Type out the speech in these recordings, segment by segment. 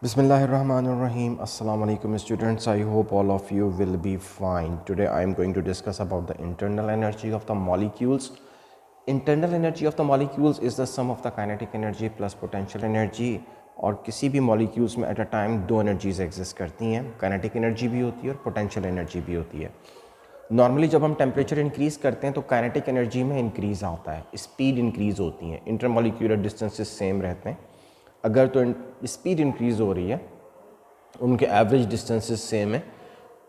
Bismillahirrahmanirrahim. Assalamu alaikum students. I hope all of you will be fine. Today I am going to discuss about the internal energy of the molecules. Internal energy of the molecules is the sum of the kinetic energy plus potential energy. और किसी भी molecules में at a time दो energies exist करती हैं, kinetic energy भी होती है और पोटेंशियल एनर्जी भी होती है। नॉर्मली जब हम टेम्परेचर इंक्रीज़ करते हैं तो काइनेटिक एनर्जी में इंक्रीज़ आता है, स्पीड इंक्रीज़ होती है, इंटरमॉलिक्यूलर डिस्टेंसेस सेम रहते हैं। अगर तो स्पीड इंक्रीज़ हो रही है, उनके एवरेज डिस्टेंसेस सेम है,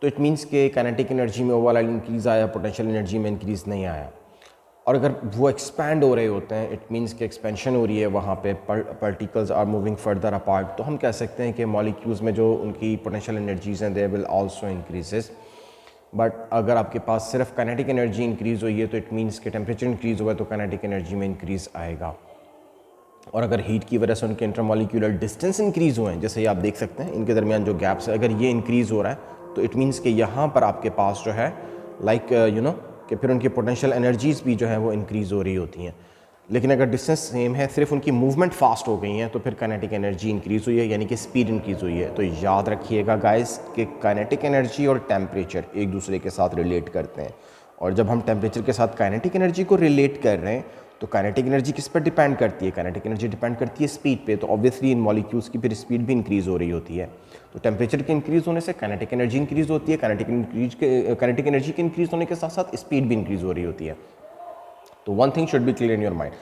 तो इट मीन्स के काइनेटिक एनर्जी में ओवरऑल इंक्रीज़ आया, पोटेंशियल एनर्जी में इंक्रीज़ नहीं आया। और अगर वो एक्सपैंड हो रहे होते हैं, इट मीन्स कि एक्सपेंशन हो रही है, वहाँ पे particles are moving further apart, तो हम कह सकते हैं कि मॉलिक्यूल्स में जो उनकी पोटेंशियल एनर्जीज़ हैं they will also increases. But अगर आपके पास सिर्फ काइनेटिक एनर्जी इंक्रीज़ हुई है तो इट मीन्स कि टेम्परेचर इंक्रीज़ हुआ है तो काइनेटिक एनर्जी में इंक्रीज़ आएगा। और अगर हीट की वजह से उनके इंटरमॉलिक्यूलर डिस्टेंस इंक्रीज़ हुए हैं, जैसे ये आप देख सकते हैं इनके दरमियान जो गैप्स है, अगर ये इंक्रीज़ हो रहा है तो इट मीन्स कि यहाँ पर आपके पास जो है कि फिर उनकी पोटेंशियल एनर्जीज़ भी जो है वो इंक्रीज़ हो रही होती हैं। लेकिन अगर डिस्टेंस सेम है, सिर्फ उनकी मूवमेंट फास्ट हो गई है, तो फिर काइनेटिक एनर्जी इंक्रीज़ हुई है, यानी कि स्पीड इंक्रीज़ हुई है। तो याद रखिएगा गाइस कि काइनेटिक एनर्जी और टेम्परेचर एक दूसरे के साथ रिलेट करते हैं। और जब हम टेम्परेचर के साथ काइनेटिक एनर्जी को रिलेट कर रहे हैं तो काइनेटिक एनर्जी किस पर डिपेंड करती है? काइनेटिक एनर्जी डिपेंड करती है स्पीड पे। तो ऑब्वियसली इन मॉलिक्यूल्स की फिर स्पीड भी इंक्रीज़ हो रही होती है। तो टेम्परेचर के इंक्रीज़ होने से काइनेटिक एनर्जी इंक्रीज़ होती है, काइनेटिक एनर्जी के इंक्रीज़ होने के साथ साथ स्पीड भी इंक्रीज़ हो रही होती है। तो one thing should be clear in your mind.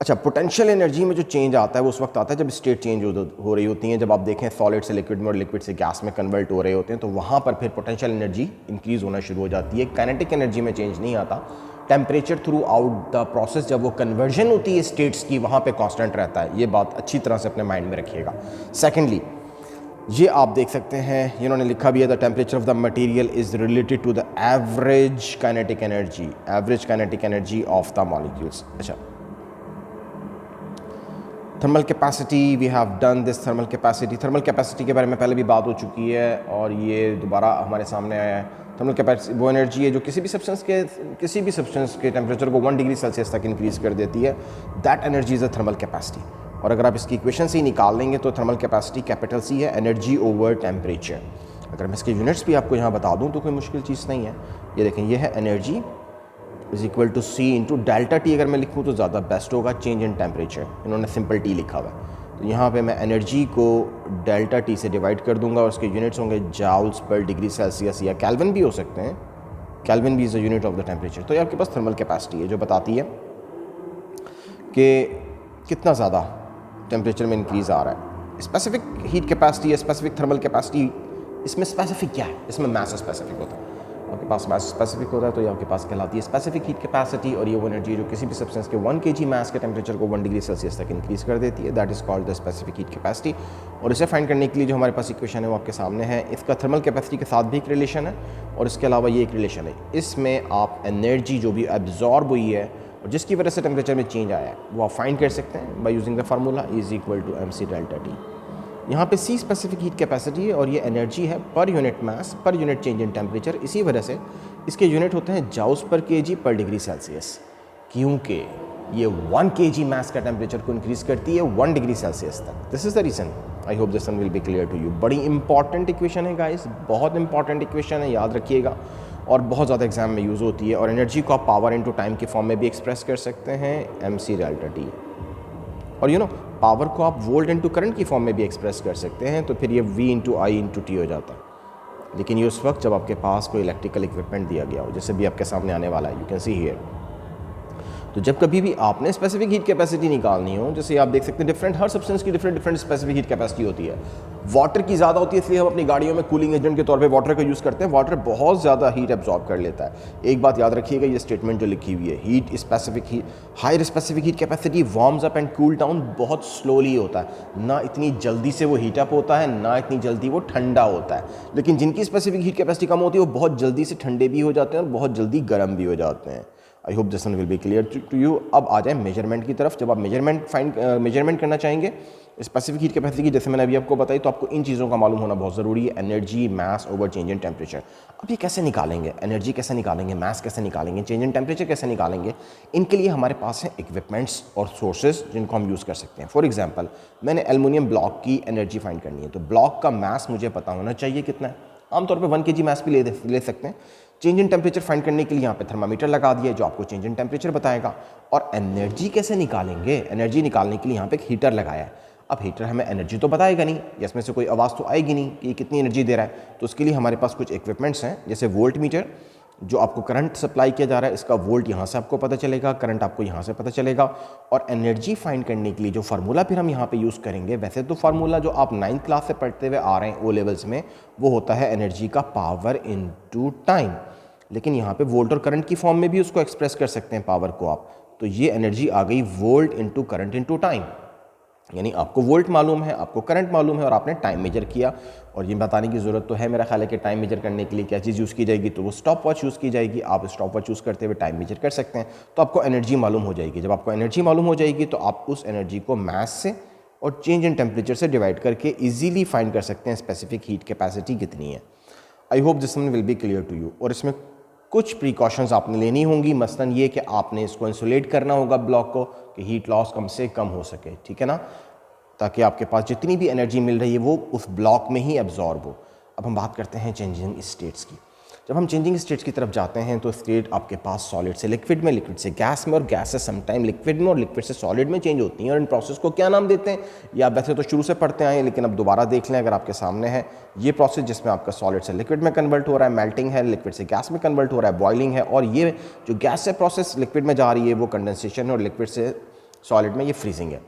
अच्छा, पोटेंशियल एनर्जी में जो चेंज आता है वो उस वक्त आता है जब स्टेट चेंज हो रही होती है। जब आप देखें सॉलिड से लिक्विड में और लिक्विड से गैस में कन्वर्ट हो रहे होते हैं तो वहाँ पर फिर पोटेंशियल एनर्जी इंक्रीज़ होना शुरू हो जाती है। काइनेटिक एनर्जी में चेंज नहीं आता। Temperature through out the process जब वो कन्वर्जन होती है स्टेट्स की, वहाँ पे कांस्टेंट रहता है। ये बात अच्छी तरह से अपने माइंड में रखिएगा। सेकेंडली, ये आप देख सकते हैं इन्होंने लिखा भी है, the temperature of the material is related to the average kinetic energy of the molecules. अच्छा, thermal capacity, we have done this thermal capacity के बारे में पहले भी बात हो चुकी है और ये दोबारा हमारे सामने आया है। थर्मल कैपेसिटी वो एनर्जी है जो किसी भी सब्सटेंस के टेम्परेचर को 1 डिग्री सेल्सियस तक इंक्रीज़ कर देती है। That energy is a thermal capacity. और अगर आप इसकी इक्वेशन से ही निकाल लेंगे तो थर्मल कैपेसिटी कैपिटल C है, एनर्जी ओवर टेम्परेचर। अगर मैं इसके यूनिट्स भी आपको यहाँ बता दूँ तो कोई मुश्किल चीज़ नहीं है। ये देखें, ये है energy is equal to C into delta T। अगर मैं लिखूँ तो ज़्यादा बेस्ट होगा, चेंज इन टेम्परेचर। इन्होंने सिंपल T लिखा हुआ है, तो यहाँ पे मैं एनर्जी को डेल्टा T से डिवाइड कर दूंगा और उसके यूनिट्स होंगे जाउल्स पर डिग्री सेल्सियस या केल्विन भी हो सकते हैं। केल्विन भी is a unit of the temperature. तो ये आपके पास थर्मल कैपेसिटी है जो बताती है कि कितना ज़्यादा टेम्परेचर में इंक्रीज़ आ रहा है। स्पेसिफिक हीट कैपेसिटी या स्पेसिफिक थर्मल कैपेसिटी, इसमें स्पेसिफिक क्या है? इसमें मास स्पेसिफिक होता है। आपके पास मास स्पेसिफिक होता है तो ये आपके पास कहलाती है स्पेसिफिक हीट कैपेसिटी। और ये वो एनर्जी जो किसी भी सब्सटेंस के 1 kg मास के टेम्परेचर को 1 डिग्री सेल्सियस तक इंक्रीज़ कर देती है। That is called the specific heat capacity. और इसे फाइंड करने के लिए जो हमारे पास इक्वेशन है वो आपके सामने है। इसका थर्मल कैपेसिटी के साथ भी एक रिलेशन है और इसके अलावा ये एक रिलेशन है। इसमें आप एनर्जी जो भी एब्जॉर्ब हुई है और जिसकी वजह से टेम्परेचर में चेंज आया है वो आप फाइंड कर सकते हैं by using the formula is equal to MC delta T। यहाँ पे C स्पेसिफिक हीट कैपेसिटी है और ये एनर्जी है per unit mass per unit change in temperature. इसी वजह से इसके यूनिट होते हैं जाउस पर kg पर डिग्री सेल्सियस, क्योंकि ये 1 kg मास का टेम्परेचर को इंक्रीज़ करती है 1 डिग्री सेल्सियस तक। This is the reason. I hope this one will be clear to you. बड़ी इंपॉर्टेंट इक्वेशन है गाइस, बहुत इंपॉर्टेंट इक्वेशन है, याद रखिएगा। और बहुत ज़्यादा एग्जाम में यूज़ होती है। और एनर्जी को आप पावर इनटू टाइम के फॉर्म में भी एक्सप्रेस कर सकते हैं, MC डेल्टा T। और पावर को आप वोल्ट इंटू करंट की फॉर्म में भी एक्सप्रेस कर सकते हैं, तो फिर ये V into I into T हो जाता है। लेकिन ये उस वक्त जब आपके पास कोई इलेक्ट्रिकल इक्विपमेंट दिया गया हो, जैसे भी आपके सामने आने वाला है, यू कैन सी हियर। तो जब कभी भी आपने स्पेसिफिक हीट कैपेसिटी निकालनी हो, जैसे आप देख सकते हैं डिफरेंट हर सब्सटेंस की डिफरेंट स्पेसिफिक हीट कैपेसिटी होती है। वाटर की ज़्यादा होती है, इसलिए हम अपनी गाड़ियों में कूलिंग एजेंट के तौर पे वाटर का यूज़ करते हैं। वाटर बहुत ज़्यादा हीट एब्जॉर्ब कर लेता है। एक बात याद रखिएगा, ये स्टेटमेंट जो लिखी हुई है, higher specific heat capacity warms up and cool down बहुत स्लोली होता है। ना इतनी जल्दी से वो हीट अप होता है, ना इतनी जल्दी वो ठंडा होता है। लेकिन जिनकी स्पेसिफिक हीट कैपेसिटी कम होती है वो बहुत जल्दी से ठंडे भी हो जाते हैं और बहुत जल्दी गर्म भी हो जाते हैं। I hope this one will be clear to you. अब आ जाए मेजरमेंट की तरफ। जब आप मेजरमेंट करना चाहेंगे स्पेसिफिक हीट कैपेसिटी की, जैसे मैंने अभी आपको बताई, तो आपको इन चीज़ों का मालूम होना बहुत ज़रूरी है, energy, mass over change in temperature. अब ये कैसे निकालेंगे, एनर्जी कैसे निकालेंगे, मास कैसे निकालेंगे, चेंज इन टेम्परेचर कैसे निकालेंगे? इनके लिए हमारे पास हैं इक्विपमेंट्स और सोर्सेज जिनको हम यूज़ कर सकते हैं। फॉर एग्जाम्पल, मैंने एल्युमिनियम ब्लॉक की एनर्जी फाइंड करनी है, तो ब्लॉक का मास मुझे पता होना चाहिए कितना है। आमतौर पर 1 kg मास भी ले सकते हैं। चेंज इन टेम्परेचर फाइंड करने के लिए यहाँ पे थर्मामीटर लगा दिया जो आपको चेंज इन टेम्परेचर बताएगा। और एनर्जी कैसे निकालेंगे, एनर्जी निकालने के लिए यहाँ पे एक हीटर लगाया है। अब हीटर हमें एनर्जी तो बताएगा नहीं, या इसमें से कोई आवाज़ तो आएगी नहीं कि ये कितनी एनर्जी दे रहा है। तो उसके लिए हमारे पास कुछ इक्विपमेंट्स हैं, जैसे वोल्ट मीटर जो आपको करंट सप्लाई किया जा रहा है, इसका वोल्ट यहाँ से आपको पता चलेगा, करंट आपको यहाँ से पता चलेगा। और एनर्जी फाइंड करने के लिए जो फार्मूला फिर हम यहाँ पे यूज़ करेंगे, वैसे तो फार्मूला जो आप 9th क्लास से पढ़ते हुए आ रहे हैं ओ लेवल्स में, वो होता है एनर्जी का पावर इनटू टाइम। लेकिन यहाँ पे वोल्ट और करंट की फॉर्म में भी उसको एक्सप्रेस कर सकते हैं पावर को आप। तो ये एनर्जी आ गई volt into current into time, यानी आपको वोल्ट मालूम है, आपको करंट मालूम है और आपने टाइम मेजर किया। और ये बताने की ज़रूरत तो है मेरा ख्याल है कि टाइम मेजर करने के लिए क्या चीज़ यूज़ की जाएगी, तो वो स्टॉप वॉच यूज़ की जाएगी। आप स्टॉप वॉच यूज़ करते हुए टाइम मेजर कर सकते हैं, तो आपको एनर्जी मालूम हो जाएगी। जब आपको एनर्जी मालूम हो जाएगी तो आप उस एनर्जी को मास से और चेंज इन टेम्परेचर से डिवाइड करके ईजिली फाइंड कर सकते हैं स्पेसिफिक हीट कैपेसिटी कितनी है। I hope this one will be clear to you. और इसमें कुछ प्रिकॉशंस आपने लेनी होंगी, मसलन ये कि आपने इसको इंसुलेट करना होगा ब्लॉक को, कि हीट लॉस कम से कम हो सके, ठीक है ना, ताकि आपके पास जितनी भी एनर्जी मिल रही है वो उस ब्लॉक में ही एब्जॉर्ब हो। अब हम बात करते हैं चेंजिंग स्टेट्स की। जब हम चेंजिंग स्टेट्स की तरफ जाते हैं तो स्टेट आपके पास सॉलिड से लिक्विड में, लिक्विड से गैस में, और गैस से समटाइम लिक्विड में और लिक्विड से सॉलिड में चेंज होती हैं। और इन प्रोसेस को क्या नाम देते हैं, या वैसे तो शुरू से पढ़ते आए हैं, लेकिन अब दोबारा देख लें अगर आपके सामने है ये प्रोसेस जिसमें आपका सॉलिड से लिक्विड में कन्वर्ट हो रहा है, मेल्टिंग है, लिक्विड से गैस में कन्वर्ट हो रहा है, बॉइलिंग है। और ये जो गैस से प्रोसेस लिक्विड में जा रही है वो कंडेंसेशन है, और लिक्विड से सॉलिड में ये फ्रीजिंग है।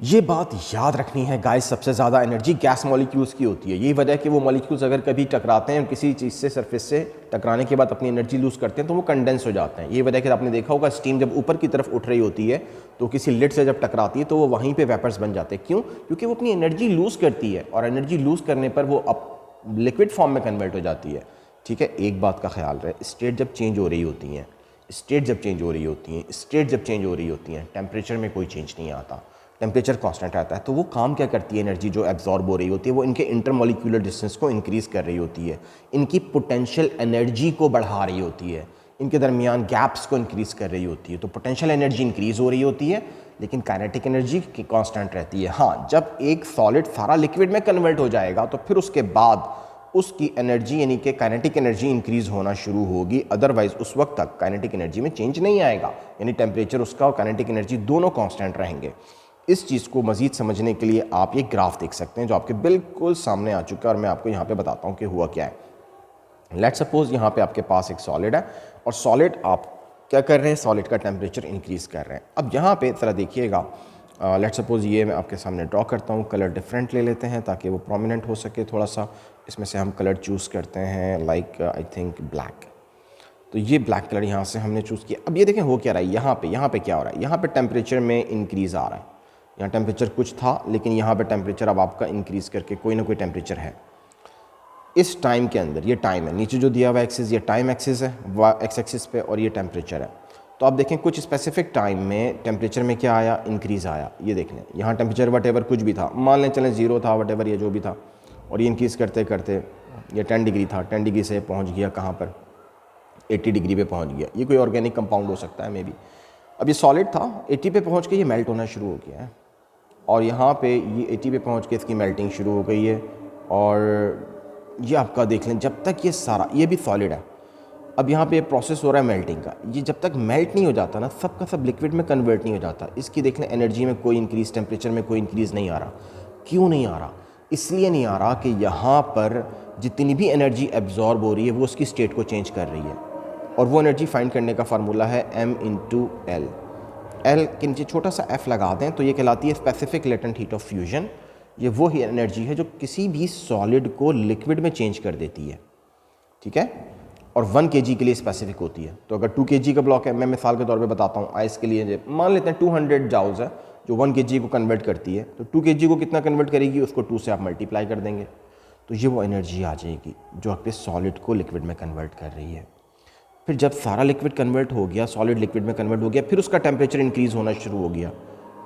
ये बात याद रखनी है गाइस, सबसे ज़्यादा एनर्जी गैस मॉलिक्यूल्स की होती है। यही वजह है कि वो मॉलिक्यूल्स अगर कभी टकराते हैं किसी चीज़ से, सरफेस से टकराने के बाद अपनी एनर्जी लूज़ करते हैं तो वो कंडेंस हो जाते हैं। ये वजह है कि आपने देखा होगा स्टीम जब ऊपर की तरफ उठ रही होती है तो किसी लिड से जब टकराती है तो वो वहीं पे वेपर्स बन जाते हैं। क्यों? क्योंकि वो अपनी एनर्जी लूज़ करती है, और एनर्जी लूज़ करने पर वो अब लिक्विड फॉर्म में कन्वर्ट हो जाती है। ठीक है, एक बात का ख्याल रहे, स्टेट जब चेंज हो रही होती हैं, स्टेट जब चेंज हो रही होती हैं, स्टेट जब चेंज हो रही होती हैं, टेम्परेचर में कोई चेंज नहीं आता, टेम्परेचर कांस्टेंट रहता है। तो वो काम क्या करती है, एनर्जी जो एब्जॉर्ब हो रही होती है वो इनके इंटरमॉलिक्यूलर डिस्टेंस को इंक्रीज़ कर रही होती है, इनकी पोटेंशियल एनर्जी को बढ़ा रही होती है, इनके दरमियान गैप्स को इंक्रीज़ कर रही होती है। तो पोटेंशियल एनर्जी इंक्रीज़ हो रही होती है, लेकिन काइनेटिक एनर्जी की कांस्टेंट रहती है। हाँ, जब एक सॉलिड सारा लिक्विड में कन्वर्ट हो जाएगा तो फिर उसके बाद उसकी एनर्जी यानी कि काइनेटिक एनर्जी इंक्रीज़ होना शुरू होगी, अदरवाइज उस वक्त तक काइनेटिक एनर्जी में चेंज नहीं आएगा, यानी टेम्परेचर उसका और काइनेटिक एनर्जी दोनों कांस्टेंट रहेंगे। इस चीज़ को मज़ीद समझने के लिए आप ये ग्राफ देख सकते हैं जो आपके बिल्कुल सामने आ चुका है, और मैं आपको यहाँ पे बताता हूँ कि हुआ क्या है। लेट्स सपोज यहाँ पे आपके पास एक सॉलिड है, और सॉलिड आप क्या कर रहे हैं, सॉलिड का टेम्परेचर इंक्रीज़ कर रहे हैं। अब यहाँ पे ज़रा देखिएगा, लेट्स सपोज ये मैं आपके सामने ड्रॉ करता हूँ, कलर डिफरेंट ले लेते हैं ताकि वो प्रोमिनेंट हो सके थोड़ा सा। इसमें से हम कलर चूज़ करते हैं लाइक आई थिंक ब्लैक। तो ये ब्लैक कलर यहाँ से हमने चूज़ किया। अब ये देखें हो क्या रहा है, यहाँ पे क्या हो रहा है, यहाँ पे टेम्परेचर में इंक्रीज़ आ रहा है। यहाँ टेम्परेचर कुछ था, लेकिन यहाँ पे टेम्परेचर अब आपका इंक्रीज़ करके कोई ना कोई टेम्परेचर है इस टाइम के अंदर। ये टाइम है, नीचे जो दिया हुआ एक्सिस ये टाइम एक्सिस है, एक्स एक्सिस पे, और ये टेम्परेचर है। तो आप देखें कुछ स्पेसिफिक टाइम में टेम्परेचर में क्या आया, इंक्रीज़ आया। ये देख लें यहाँ टेम्परेचर वट कुछ भी था, मान लें चलें 0 था, वट ये जो भी था, और ये इंक्रीज़ करते करते ये 10 डिग्री था, 10 डिग्री से पहुँच गया कहाँ पर, 80 डिग्री पे पहुँच गया। ये कोई ऑर्गेनिक कंपाउंड हो सकता है मे बी। अब ये सॉलिड था, 80 पे पहुँच के ये मेल्ट होना शुरू हो गया है, और यहाँ पे ये 80 पे पहुँच के इसकी मेल्टिंग शुरू हो गई है। और ये आपका देख लें जब तक ये सारा, ये भी सॉलिड है, अब यहाँ पे प्रोसेस हो रहा है मेल्टिंग का, ये जब तक मेल्ट नहीं हो जाता ना, सब का सब लिक्विड में कन्वर्ट नहीं हो जाता। इसकी देख लें एनर्जी में कोई इंक्रीज़, टेम्परेचर में कोई इंक्रीज़ नहीं आ रहा। क्यों नहीं आ रहा? इसलिए नहीं आ रहा कि यहाँ पर जितनी भी एनर्जी एब्जॉर्ब हो रही है वो उसकी स्टेट को चेंज कर रही है, और वो एनर्जी फाइंड करने का फार्मूला है m/L। एल के नीचे छोटा सा f लगा दें तो ये कहलाती है specific latent heat of fusion. ये वो ही एनर्जी है जो किसी भी सॉलिड को लिक्विड में चेंज कर देती है, ठीक है, और 1 kg के लिए स्पेसिफिक होती है। तो अगर 2 kg का ब्लॉक है, मैं मिसाल के तौर पे बताता हूँ, आइस के लिए मान लेते हैं 200 जाउल्स है जो 1 kg को कन्वर्ट करती है, तो 2 kg को कितना कन्वर्ट करेगी, उसको 2 से आप मल्टीप्लाई कर देंगे, तो ये वो एनर्जी आ जाएगी जो आपके सॉलिड को लिक्विड में कन्वर्ट कर रही है। फिर जब सारा लिक्विड कन्वर्ट हो गया, सॉलिड लिक्विड में कन्वर्ट हो गया, फिर उसका टेम्परेचर इंक्रीज़ होना शुरू हो गया,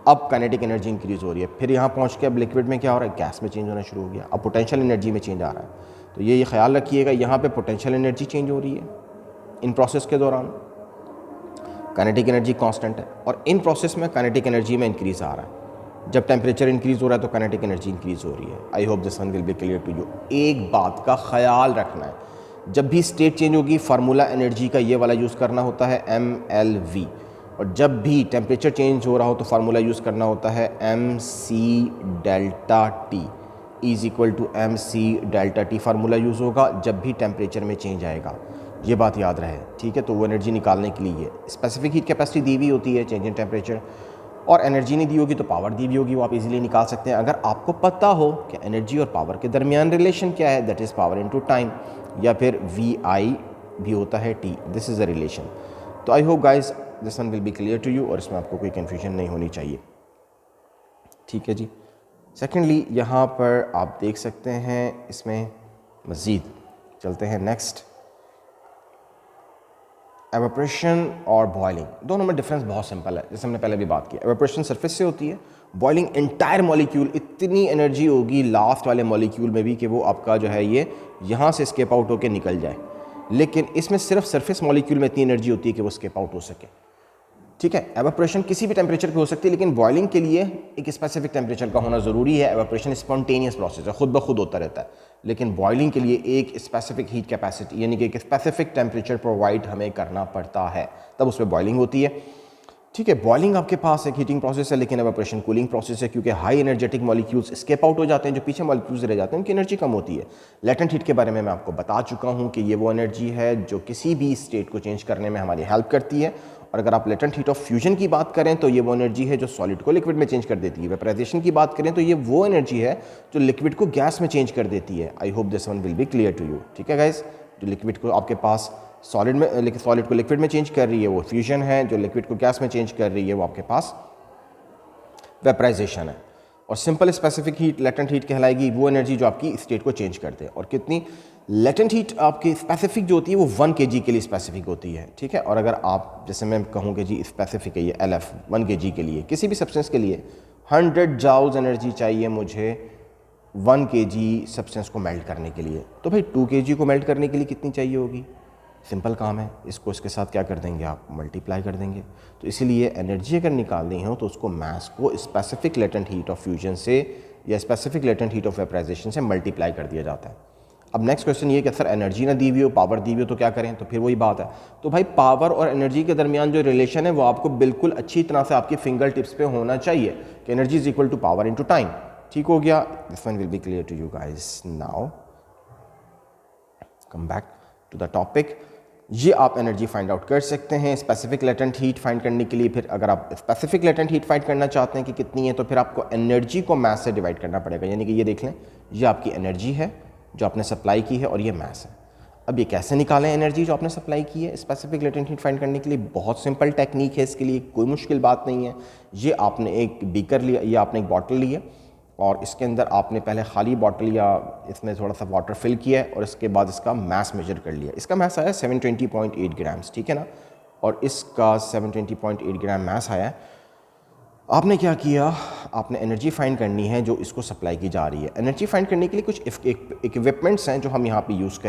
अब काइनेटिक एनर्जी इंक्रीज़ हो रही है। फिर यहाँ पहुँच के अब लिक्विड में क्या हो रहा है, गैस में चेंज होना शुरू हो गया, अब पोटेंशियल एनर्जी में चेंज आ रहा है। तो ये ख्याल रखिएगा, यहाँ पे पोटेंशियल एनर्जी चेंज हो रही है इन प्रोसेस के दौरान, काइनेटिक एनर्जी कांस्टेंट है, और इन प्रोसेस में काइनेटिक एनर्जी में इंक्रीज़ आ रहा है। जब टेम्परेचर इंक्रीज़ हो रहा है तो काइनेटिक एनर्जी इंक्रीज़ हो रही है। I hope this one will be clear to you. एक बात का ख्याल रखना है, जब भी स्टेट चेंज होगी फार्मूला एनर्जी का ये वाला यूज़ करना होता है MLV, और जब भी टेम्परेचर चेंज हो रहा हो तो फार्मूला यूज़ करना होता है MC delta T is equal to MC delta T। Formula use होगा जब भी टेम्परेचर में चेंज आएगा, ये बात याद रहे, ठीक है। तो वो एनर्जी निकालने के लिए स्पेसिफिक हीट कैपेसिटी दी हुई होती है, चेंज इन टेम्परेचर, और एनर्जी नहीं दी होगी तो पावर दी हुई होगी, वो आप इजीली निकाल सकते हैं। अगर आपको पता हो कि एनर्जी और पावर के दरमियान रिलेशन क्या है, that is power into time, या फिर VI भी होता है T, this is a relation. तो I hope guys this one will be clear to you, और इसमें आपको कोई कन्फ्यूजन नहीं होनी चाहिए, ठीक है जी। सेकेंडली यहाँ पर आप देख सकते हैं, इसमें मज़ीद चलते हैं नेक्स्ट, एवेपोरेशन और बॉइलिंग, दोनों में डिफरेंस बहुत सिंपल है, जैसे हमने पहले भी बात की। एवेपोरेशन सरफेस से होती है, बॉइलिंग एंटायर मॉलिक्यूल, इतनी एनर्जी होगी लास्ट वाले मॉलिक्यूल में भी कि वो आपका जो है ये यहाँ से स्केप आउट होकर निकल जाए, लेकिन इसमें सिर्फ सरफेस मॉलिक्यूल में इतनी एनर्जी होती है कि वो स्केप आउट हो सके, ठीक है। एवेपोरेशन किसी भी टेम्परेचर पे हो सकती है, लेकिन बॉइलिंग के लिए एक स्पेसिफिक टेम्परेचर का होना ज़रूरी है। एवेपोरेशन स्पॉन्टेनियस प्रोसेस है, खुद ब खुद होता रहता है, लेकिन बॉइलिंग के लिए एक स्पेसिफिक हीट कैपेसिटी यानी कि एक स्पेसिफिक टेम्परेचर प्रोवाइड हमें करना पड़ता है, तब उसमें बॉइलिंग होती है, ठीक है। बॉइलिंग आपके पास एक हीटिंग प्रोसेस है, लेकिन एवेपोरेशन कूलिंग प्रोसेस है, क्योंकि high energetic molecules escape out हो जाते हैं, जो पीछे मॉलिक्यूल्स रह जाते हैं उनकी एनर्जी कम होती है। लेटेंट हीट के बारे में मैं आपको बता चुका हूँ कि ये वो एनर्जी है जो किसी भी स्टेट को चेंज करने में हमारी हेल्प करती है, और अगर आप लेटेंट हीट ऑफ फ्यूजन की बात करें तो ये वो एनर्जी है जो सॉलिड को लिक्विड में चेंज कर देती है। वेपराइजेशन की बात करें तो ये वो एनर्जी है जो लिक्विड को गैस में चेंज कर देती है। I hope this one will be clear to you, ठीक है गाइस। जो लिक्विड को आपके पास सॉलिड को लिक्विड में चेंज कर रही है वो फ्यूजन है, जो लिक्विड को गैस में चेंज कर रही है वो आपके पास वेपराइजेशन है, और simple specific heat latent heat कहलाएगी वो एनर्जी जो आपकी स्टेट को चेंज कर दे। और कितनी लेटेंट हीट आपकी स्पेसिफिक जो होती है वो 1 kg के लिए स्पेसिफिक होती है, ठीक है। और अगर आप जैसे मैं कहूँ कि जी स्पेसिफिक है ये LF 1 kg के लिए, किसी भी सब्सटेंस के लिए 100 जाउल्स एनर्जी चाहिए मुझे 1 kg सब्सटेंस को मेल्ट करने के लिए, तो भाई 2 kg को मेल्ट करने के लिए कितनी चाहिए होगी। सिंपल काम है, इसको इसके साथ क्या कर देंगे आप मल्टीप्लाई कर देंगे। तो इसीलिए एनर्जी अगर निकालनी हो तो उसको मास को specific latent heat of fusion से या specific latent heat of vaporisation से मल्टीप्लाई कर दिया जाता है। अब नेक्स्ट क्वेश्चन ये कि सर एनर्जी ना दी हुई हो, पावर दी हुई हो तो क्या करें, तो फिर वही बात है। तो भाई पावर और एनर्जी के दरमियान जो रिलेशन है वो आपको बिल्कुल अच्छी तरह से आपकी फिंगर टिप्स पे होना चाहिए कि energy is equal to power into time, ठीक हो गया। This one will be clear to you guys. Now come back to the topic. ये आप एनर्जी फाइंड आउट कर सकते हैं स्पेसिफिक लेटेंट हीट फाइंड करने के लिए। फिर अगर आप स्पेसिफिक लेटेंट हीट फाइंड करना चाहते हैं कि कितनी है, तो फिर आपको एनर्जी को मास से डिवाइड करना पड़ेगा। यानी कि ये देख लें, ये आपकी एनर्जी है जो आपने सप्लाई की है और ये मास है। अब ये कैसे निकालें एनर्जी जो आपने सप्लाई की है स्पेसिफिक लेटेंट हीट फाइंड करने के लिए, बहुत सिंपल टेक्निक है, इसके लिए कोई मुश्किल बात नहीं है। ये आपने एक बीकर लिया, ये आपने एक बॉटल ली है और इसके अंदर आपने पहले खाली बॉटल या इसमें थोड़ा सा वाटर फिल किया है और इसके बाद इसका मास मेजर कर लिया। इसका मास आया 720.8 ग्राम्स, ठीक है ना, और इसका 720.8 ग्राम मास आया। आपने क्या किया, आपने एनर्जी फाइंड करनी है जो इसको सप्लाई की जा रही है। एनर्जी फाइंड करने के लिए कुछ इक्विपमेंट्स हैं जो हम यहाँ पे यूज़ करें।